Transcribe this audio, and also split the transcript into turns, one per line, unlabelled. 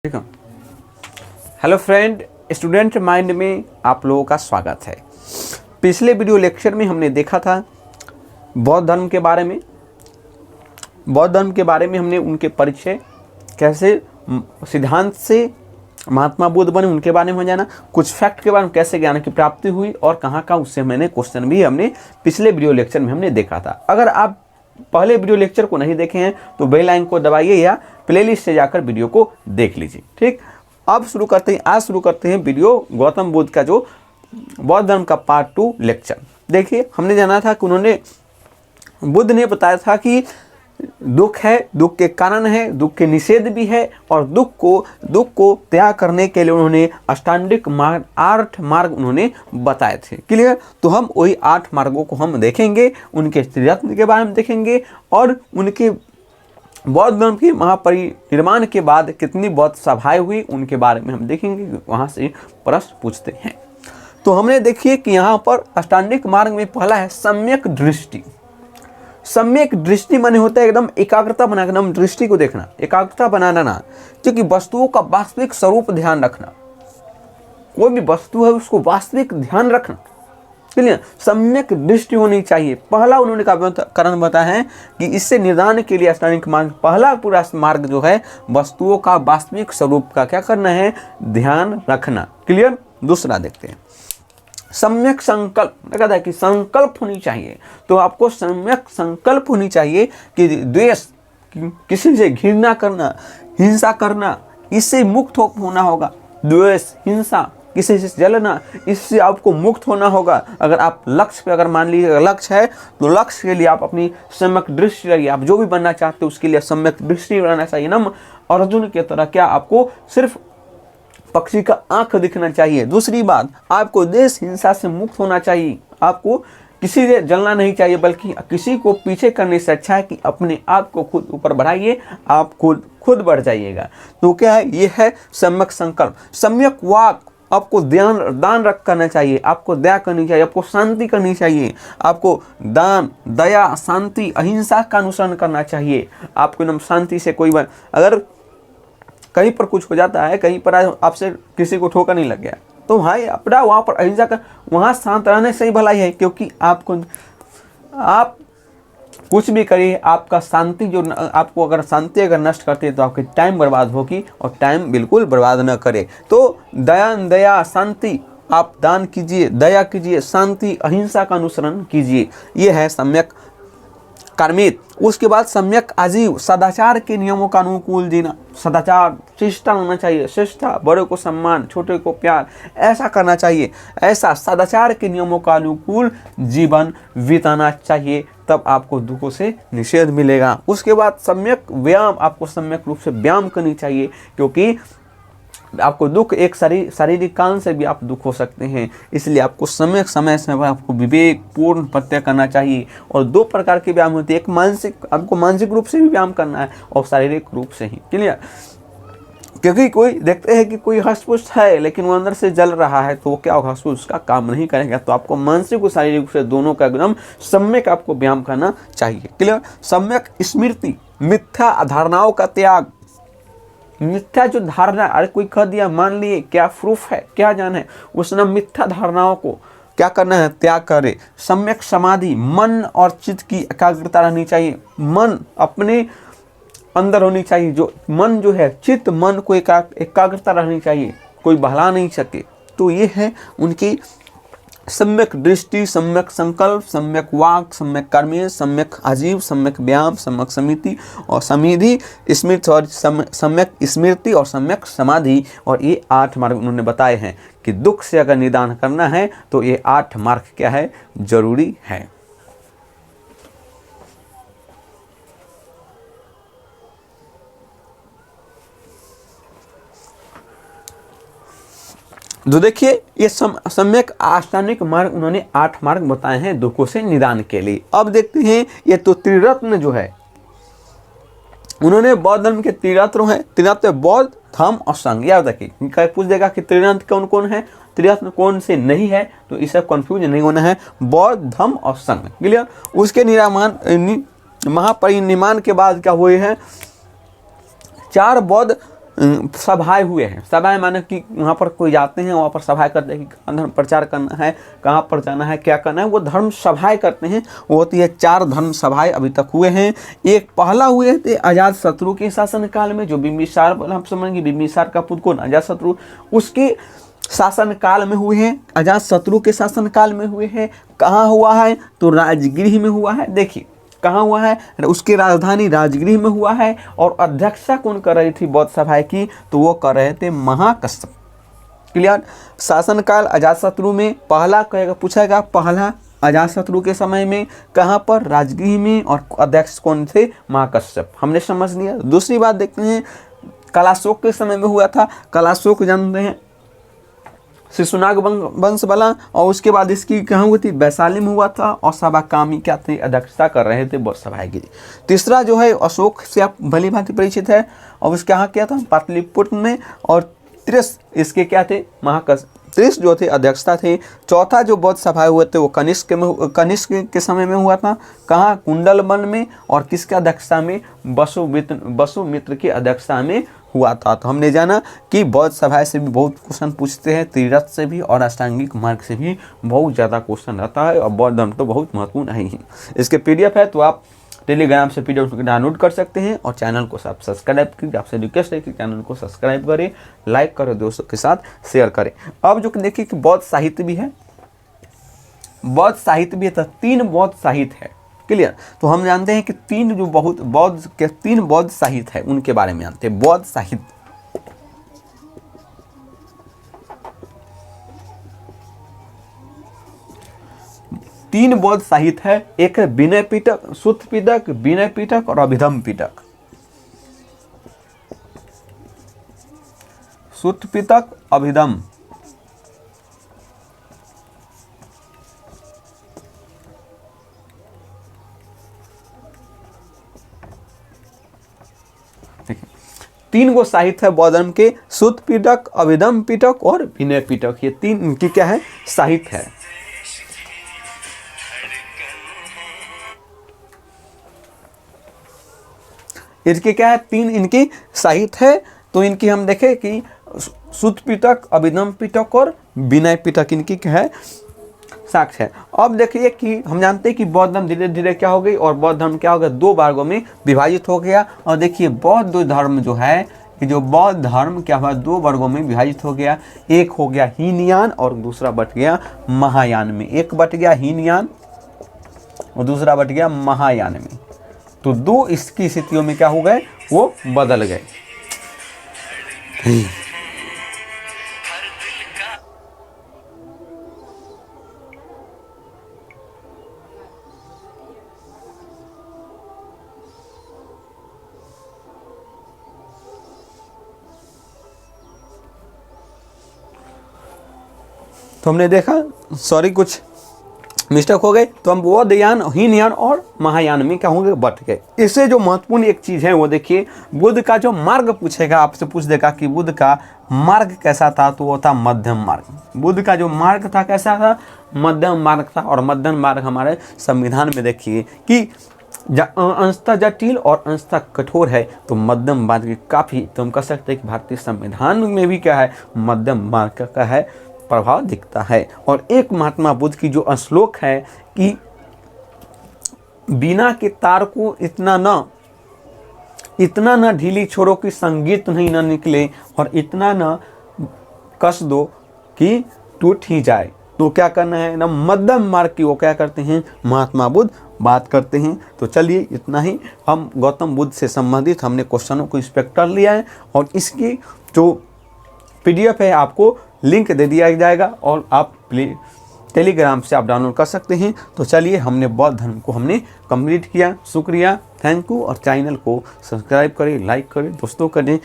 ठीक है। Hello friend, student mind में आप लोगों का स्वागत है। पिछले वीडियो लेक्चर में हमने देखा था बौद्ध धर्म के बारे में। बौद्ध धर्म के बारे में हमने उनके परिचय, कैसे सिद्धांत से महात्मा बुद्ध बने उनके बारे में जाना, कुछ फैक्ट के बारे में, कैसे ज्ञान की प्राप्ति हुई और कहाँ का उससे मैंने क्वेश्चन भी हमने पिछले वीडियो लेक्चर में हमने देखा था। अगर आप पहले वीडियो लेक्चर को नहीं देखे हैं तो बेल आइकन को दबाइए या प्लेलिस्ट से जाकर वीडियो को देख लीजिए। ठीक, अब शुरू करते हैं। आज शुरू करते हैं वीडियो गौतम बुद्ध का जो बौद्ध धर्म का पार्ट 2 लेक्चर। देखिए, हमने जाना था कि बुद्ध ने बताया था कि दुख है, दुख के कारण है, दुख के निषेध भी है, और दुख को त्याग करने के लिए उन्होंने अष्टांगिक मार्ग 8 मार्ग उन्होंने बताए थे। क्लियर? तो हम वही 8 मार्गों को हम देखेंगे, उनके त्रिरत्न के बारे में देखेंगे और उनके बौद्ध धर्म के महापरिनिर्वाण के बाद कितनी बौद्ध सभाएं हुई उनके बारे में हम देखेंगे। वहाँ से प्रश्न पूछते हैं। तो हमने देखिए कि यहाँ पर अष्टांगिक मार्ग में पहला है सम्यक दृष्टि। सम्यक दृष्टि माने होता है एकदम एकाग्रता बना, एकदम दृष्टि को देखना, एकाग्रता बनाना, क्योंकि वस्तुओं का वास्तविक स्वरूप ध्यान रखना। कोई भी वस्तु है उसको वास्तविक ध्यान रखना। चलिए, सम्यक दृष्टि होनी चाहिए। पहला उन्होंने कारण बताया है कि इससे निदान के लिए अष्टांगिक मार्ग, पहला पूरा मार्ग जो है वस्तुओं का वास्तविक स्वरूप का क्या करना है, ध्यान रखना। क्लियर? दूसरा देखते हैं, सम्यक संकल्प। कहता है कि संकल्प होनी चाहिए। तो आपको सम्यक संकल्प होनी चाहिए कि द्वेष, किसी से घृणा करना, हिंसा करना, इससे मुक्त होना होगा। द्वेष, हिंसा, किसी से जलना, इससे आपको मुक्त होना होगा। अगर आप लक्ष्य पे, अगर मान लीजिए लक्ष्य है तो लक्ष्य के लिए आप अपनी सम्यक दृष्टि रखिए। आप जो भी बनना चाहते हो उसके लिए सम्यक दृष्टि रहना चाहिए। नम अर्जुन की तरह क्या आपको सिर्फ पक्षी का आंख दिखना चाहिए। दूसरी बात, आपको देश हिंसा से मुक्त होना चाहिए। आपको किसी से जलना नहीं चाहिए, बल्कि किसी को पीछे करने से अच्छा है कि अपने आप को खुद ऊपर बढ़ाइए, आप खुद बढ़ जाइएगा। तो क्या है, ये है सम्यक संकल्प। सम्यक वाक, आपको दान करना चाहिए, आपको दया करनी चाहिए, आपको शांति करनी चाहिए, आपको दान, दया, शांति, अहिंसा का अनुसरण करना चाहिए। आपको एकदम शांति से अगर कहीं पर कुछ हो जाता है, कहीं पर आपसे किसी को ठोकर नहीं लग गया तो भाई अपना वहाँ पर अहिंसा कर, वहाँ शांत रहने से ही भलाई है। क्योंकि आप कुछ भी करिए, आपका शांति आपको अगर शांति नष्ट करते हैं तो आपकी टाइम बर्बाद होगी, और टाइम बिल्कुल बर्बाद न करे। तो दया, शांति, आप दान कीजिए, दया कीजिए, शांति, अहिंसा का अनुसरण कीजिए। ये है सम्यक कर्मित। उसके बाद सम्यक आजीव, सदाचार के नियमों का अनुकूल जीना। सदाचार, शिष्टता होना चाहिए, शिष्टता, बड़े को सम्मान, छोटे को प्यार, ऐसा करना चाहिए। ऐसा सदाचार के नियमों का अनुकूल जीवन बिताना चाहिए, तब आपको दुखों से निषेध मिलेगा। उसके बाद सम्यक व्यायाम, आपको सम्यक रूप से व्यायाम करनी चाहिए, क्योंकि आपको दुख एक शारीरिक कारण से भी आप दुख हो सकते हैं। इसलिए आपको समय पर आपको विवेक पूर्ण प्रत्यय करना चाहिए। और 2 प्रकार के व्यायाम होते हैं, एक मानसिक, आपको मानसिक रूप से भी व्यायाम करना है और शारीरिक रूप से ही। क्लियर? क्योंकि कोई देखते हैं कि कोई हष्ट-पुष्ट है लेकिन वो अंदर से जल रहा है, तो वो क्या होगा, उसका काम नहीं करेगा। तो आपको मानसिक और शारीरिक रूप से दोनों का एकदम सम्यक आपको व्यायाम करना चाहिए। क्लियर? सम्यक स्मृति, मिथ्या धारणाओं का त्याग। मिथ्या जो धारणा, अरे कोई कह दिया, मान लिए, क्या प्रूफ है, क्या जान है, उसने मिथ्या धारणाओं को क्या करना है, त्याग करे। सम्यक समाधि, मन और चित्त की एकाग्रता रहनी चाहिए। मन अपने अंदर होनी चाहिए, जो मन जो है, चित्त, मन को एकाग्रता रहनी चाहिए, कोई बहला नहीं सके। तो ये है उनकी सम्यक दृष्टि, सम्यक संकल्प, सम्यक वाक, सम्यक कर्म, सम्यक आजीव, सम्यक व्यायाम, सम्यक समिति और समिधि, स्मृति और सम्यक स्मृति और सम्यक समाधि। और ये 8 मार्ग उन्होंने बताए हैं कि दुख से अगर निदान करना है तो ये 8 मार्ग क्या है, जरूरी है। तो देखिए, ये सम्यक अष्टांगिक मार्ग उन्होंने 8 मार्ग बताए हैं दुखों से निदान के लिए। अब देखते हैं, ये तो त्रिरत्न जो है, उन्होंने बौद्ध धर्म के त्रिरत्न हैं। त्रिरत्न बौद्ध, धम्म और संघ। याद रखिए, पूछ देगा कि त्रिरत्न कौन कौन है, त्रिरत्न कौन से नहीं है, तो इससे कंफ्यूज नहीं होना है। बौद्ध, धम्म और संघ। क्लियर? उसके महापरिनिर्वाण के बाद क्या हुए हैं, 4 बौद्ध सभाएं हुए हैं। सभाएं माने कि वहाँ पर कोई जाते हैं, वहाँ पर सभाएं करते हैं कि कहाँ धर्म प्रचार करना है, कहाँ पर जाना है, क्या करना है, वो धर्म सभाएं करते हैं। वो होती है 4 धर्म सभाएं अभी तक हुए हैं। एक पहला हुए थे अजात शत्रु के शासन काल में, जो बिंबिसार, हम समझेंगे बिंबिसार का पुत्र कौन, अजात शत्रु, उसके शासन काल में हुए हैं। अजात शत्रु के शासन काल में हुए हैं। कहाँ हुआ है, तो राजगृह में हुआ है। देखिए कहाँ हुआ है, उसकी राजधानी राजगृह में हुआ है। और अध्यक्षता कौन कर रही थी बौद्ध सभा की, तो वो कर रहे थे महाकश्यप। क्लियर। शासनकाल अजातशत्रु में पहला कहेगा, पूछेगा पहला अजातशत्रु के समय में कहाँ पर, राजगृह में, और अध्यक्ष कौन थे, महाकश्यप। हमने समझ लिया। दूसरी बात देखते हैं, कलाशोक के समय में हुआ था। कलाशोक जानते हैं शिशुनाग वंश वाला, और उसके बाद इसकी कहाँ हुई थी, वैशाली में हुआ था। और सभा कामी क्या थे, अध्यक्षता कर रहे थे बौद्ध सभा की। तीसरा जो है अशोक से आप भली भांति परिचित है, और उसके यहाँ क्या था, पाटलिपुत्र में। और त्रिश इसके क्या थे, त्रिश जो थे अध्यक्षता थे। चौथा जो बौद्ध सभा हुए थे वो कनिष्क के समय में हुआ था। कहाँ, कुंडल वन में। और किसके अध्यक्षता में, वसुमित्र की अध्यक्षता में हुआ था। तो हमने जाना कि बौद्ध सभा से भी बहुत क्वेश्चन पूछते हैं, त्रिरथ से भी और अष्टांगिक मार्ग से भी बहुत ज़्यादा क्वेश्चन रहता है। और बौद्ध धर्म तो बहुत महत्वपूर्ण है ही। इसके PDF है, तो आप टेलीग्राम से PDF डाउनलोड कर सकते हैं। और चैनल को सब्सक्राइब कीजिए। आपसे रिक्वेस्ट है कि चैनल को सब्सक्राइब करें, लाइक करें, दोस्तों के साथ शेयर करें। अब जो देखिए कि बौद्ध साहित्य भी है, बौद्ध साहित्य भी है, तो 3 बौद्ध साहित्य है। क्लियर। तो हम जानते हैं कि 3 जो तीन बौद्ध साहित्य है उनके बारे में जानते हैं। बौद्ध साहित्य, तीन बौद्ध साहित्य है। एक है विनय पिटक, सुत्त पिटक, विनय पिटक और अभिधम पिटक। सुत्त पिटक, अभिधम। तीन गो साहित्य है बौद्ध धर्म के, सुत्त पिटक, अभिधम पिटक और विनय पिटक। ये 3 इनकी क्या है, साहित्य है। इसके क्या है, 3 इनकी साहित्य है। तो इनकी हम देखें कि सुत्त पिटक, अभिधम पिटक और विनय पिटक इनकी क्या है, साक्ष्य है। अब देखिए कि हम जानते हैं कि बौद्ध धर्म धीरे धीरे क्या हो गई, और बौद्ध धर्म क्या हो गया, 2 वर्गों में विभाजित हो गया। और देखिए बौद्ध धर्म जो है, कि जो बौद्ध धर्म क्या हुआ, 2 वर्गों में विभाजित हो गया। एक हो गया हीनयान और दूसरा बट गया महायान में। एक बट गया हीनयान और दूसरा बट गया महायान में। तो 2 इसकी स्थितियों में क्या हो गए, वो बदल गए। तो हमने देखा, सॉरी कुछ मिस्टेक हो गई, तो हम बौद्ध यान, हीनयान और महायान में क्या होंगे, बट गए। इससे जो महत्वपूर्ण एक चीज़ है वो देखिए, बुद्ध का जो मार्ग पूछेगा, आपसे पूछ देगा कि बुद्ध का मार्ग कैसा था, तो वो था मध्यम मार्ग। बुद्ध का जो मार्ग था कैसा था, मध्यम मार्ग था। और मध्यम मार्ग हमारे संविधान में देखिए कि अंशतः जटिल और अंशतः कठोर है। तो मध्यम मार्ग काफ़ी, तो हम कह सकते हैं कि भारतीय संविधान में भी क्या है, मध्यम मार्ग का है प्रभाव दिखता है। और एक महात्मा बुद्ध की जो श्लोक है कि बिना के तार को इतना न ढीली छोड़ो कि संगीत नहीं न निकले, और इतना न कस दो कि टूट ही जाए। तो क्या करना है ना, मध्यम मार्ग की वो क्या करते हैं, महात्मा बुद्ध बात करते हैं। तो चलिए इतना ही, हम गौतम बुद्ध से संबंधित हमने क्वेश्चनों को इंस्पेक्ट कर लिया है। और इसकी जो PDF है आपको लिंक दे दिया जाएगा, और आप टेलीग्राम से आप डाउनलोड कर सकते हैं। तो चलिए, हमने बौद्ध धर्म को हमने कंप्लीट किया। शुक्रिया, थैंक यू। और चैनल को सब्सक्राइब करें, लाइक करें, दोस्तों करें।